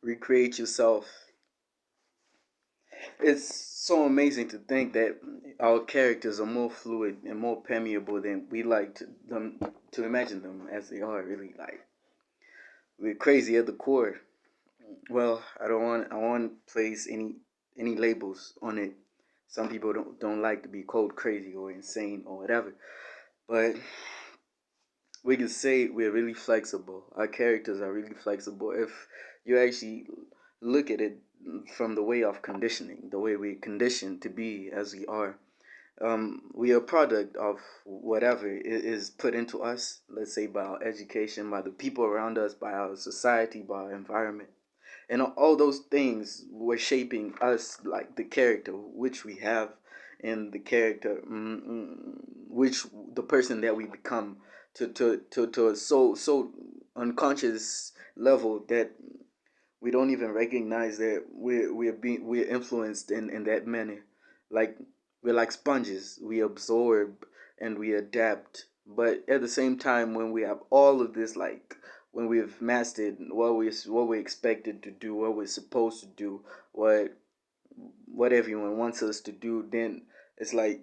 recreate yourself. It's so amazing to think that our characters are more fluid and more permeable than we like them to imagine them as they are. Really, like we're crazy at the core. Well, I want to place any labels on it. Some people don't like to be called crazy or insane or whatever, but we can say we're really flexible. Our characters are really flexible. If you actually look at it from the way of conditioning, the way we're conditioned to be as we are, we are a product of whatever is put into us, let's say by our education, by the people around us, by our society, by our environment. And all those things were shaping us, like the character which we have, and the character which the person that we become to a so unconscious level that we don't even recognize that we're influenced in that manner. Like we're like sponges. We absorb and we adapt. But at the same time, when we have all of this, like when we've mastered what we're expected to do, what we're supposed to do, what everyone wants us to do, then it's like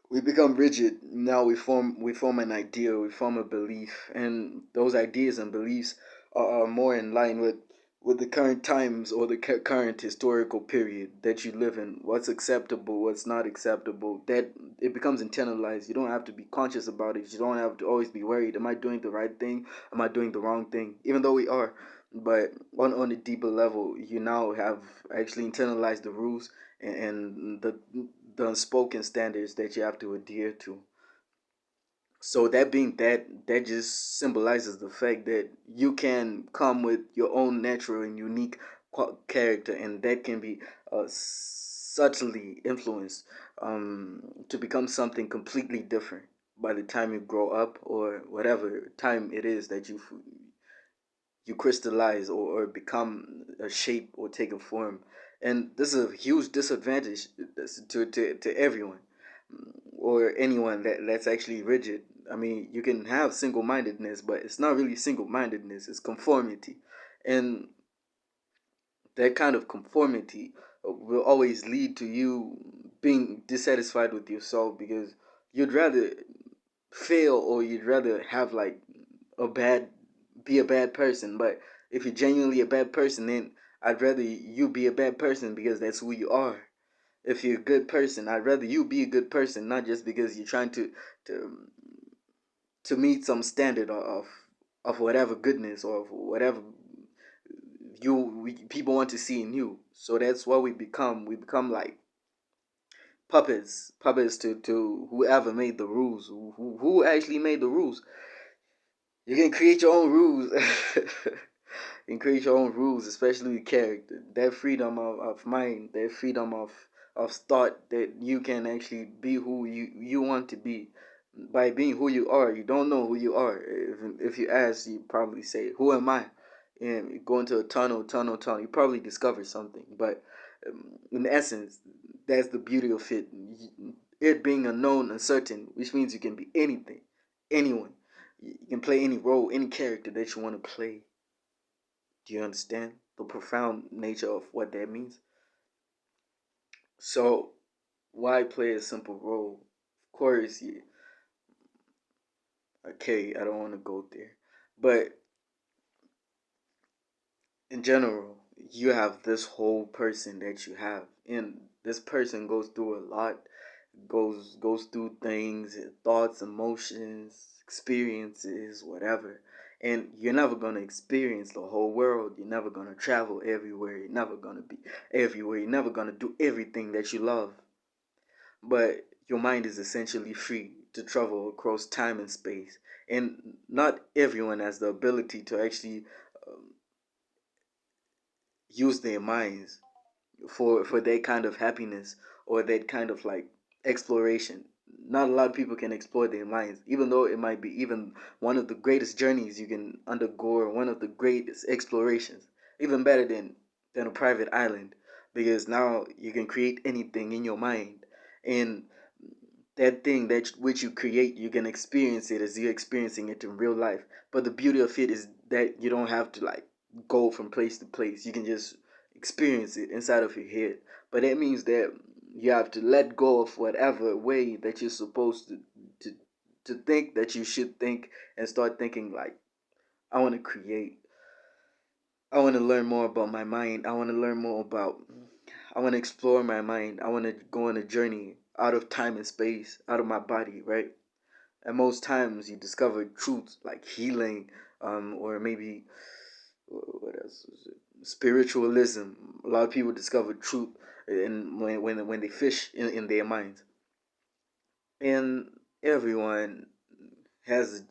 we become rigid. Now we form an idea, we form a belief, and those ideas and beliefs are more in line with the current times or the current historical period that you live in. What's acceptable, what's not acceptable, that it becomes internalized. You don't have to be conscious about it. You don't have to always be worried, am I doing the right thing, am I doing the wrong thing, even though we are. But on a deeper level, you now have actually internalized the rules and the unspoken standards that you have to adhere to. So that being that just symbolizes the fact that you can come with your own natural and unique character, and that can be subtly influenced to become something completely different by the time you grow up, or whatever time it is that you crystallize or become a shape or take a form. And this is a huge disadvantage to everyone, or anyone that's actually rigid. I mean, you can have single mindedness, but it's not really single mindedness, it's conformity. And that kind of conformity will always lead to you being dissatisfied with yourself, because you'd rather fail, or you'd rather have like a bad be a bad person. But if you're genuinely a bad person, then I'd rather you be a bad person because that's who you are. If you're a good person, I'd rather you be a good person, not just because you're trying to to meet some standard of whatever goodness or of whatever people want to see in you. So that's what we become. We become like puppets to whoever made the rules. Who actually made the rules? You can create your own rules. You can create your own rules, especially with character. That freedom of mind, that freedom of thought, that you can actually be who you want to be. By being who you are, you don't know who you are. If you ask, you probably say, "Who am I?" And you go into a tunnel. You probably discover something. But in essence, that's the beauty of it. It being unknown, uncertain, which means you can be anything, anyone. You can play any role, any character that you want to play. Do you understand the profound nature of what that means? So, why play a simple role? Of course, yeah, okay, I don't want to go there. But in general, you have this whole person that you have. And this person goes through a lot, goes through things, thoughts, emotions, experiences, whatever. And you're never gonna experience the whole world. You're never gonna travel everywhere. You're never gonna be everywhere. You're never gonna do everything that you love. But your mind is essentially free to travel across time and space. And not everyone has the ability to actually um, use their minds for that kind of happiness or that kind of like exploration. Not a lot of people can explore their minds, even though it might be even one of the greatest journeys you can undergo, or one of the greatest explorations, even better than a private island, because now you can create anything in your mind. And that thing that which you create, you can experience it as you're experiencing it in real life. But the beauty of it is that you don't have to like go from place to place. You can just experience it inside of your head. But that means that you have to let go of whatever way that you're supposed to to think that you should think, and start thinking like, I want to create. I want to learn more about my mind. I want to learn more about. I want to explore my mind. I want to go on a journey out of time and space, out of my body, right? And most times you discover truths like healing, or maybe what else is it? Spiritualism. A lot of people discover truth in when they fish in their minds. And everyone has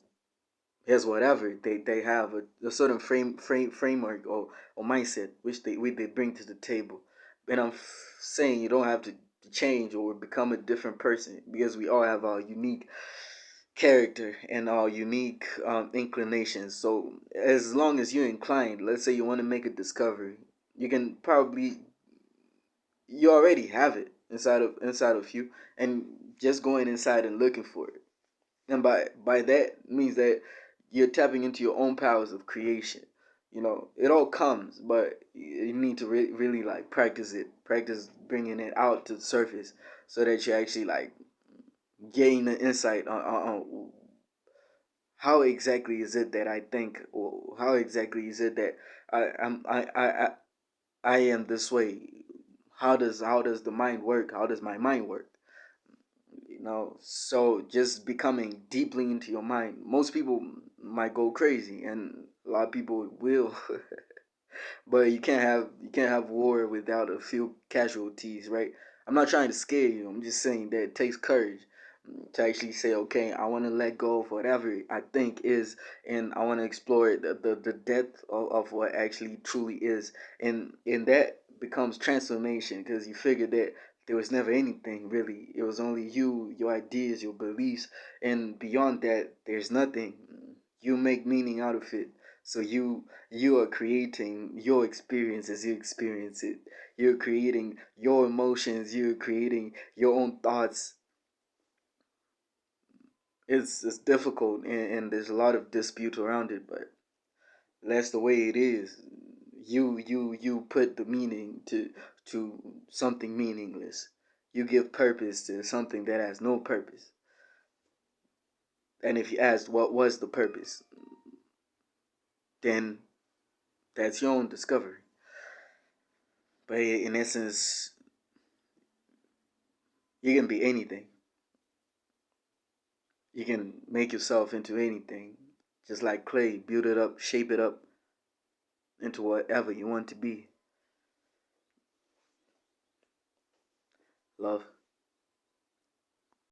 whatever they have a certain framework, or mindset which they bring to the table. And I'm saying you don't have to change or become a different person, because we all have our unique character and our unique inclinations. So as long as you're inclined, let's say you want to make a discovery, you can probably, you already have it inside of you, and just going inside and looking for it. And by that means that you're tapping into your own powers of creation. It all comes, but you need to really like practice it, practice bringing it out to the surface, so that you actually like gain the insight on how exactly is it that I think, or how exactly is it that I am this way. How does the mind work? How does my mind work? So just becoming deeply into your mind. Most people might go crazy, and a lot of people will. But you can't have war without a few casualties, right? I'm not trying to scare you. I'm just saying that it takes courage to actually say, okay, I want to let go of whatever I think is, and I want to explore the depth of what actually truly is. And that becomes transformation, because you figure that there was never anything really. It was only you, your ideas, your beliefs, and beyond that, there's nothing. You make meaning out of it. So you are creating your experience as you experience it. You're creating your emotions. You're creating your own thoughts. It's difficult, and there's a lot of dispute around it, but that's the way it is. You put the meaning to something meaningless. You give purpose to something that has no purpose. And if you asked what was the purpose, then that's your own discovery. But in essence, you can be anything. You can make yourself into anything. Just like clay, build it up, shape it up into whatever you want to be. Love.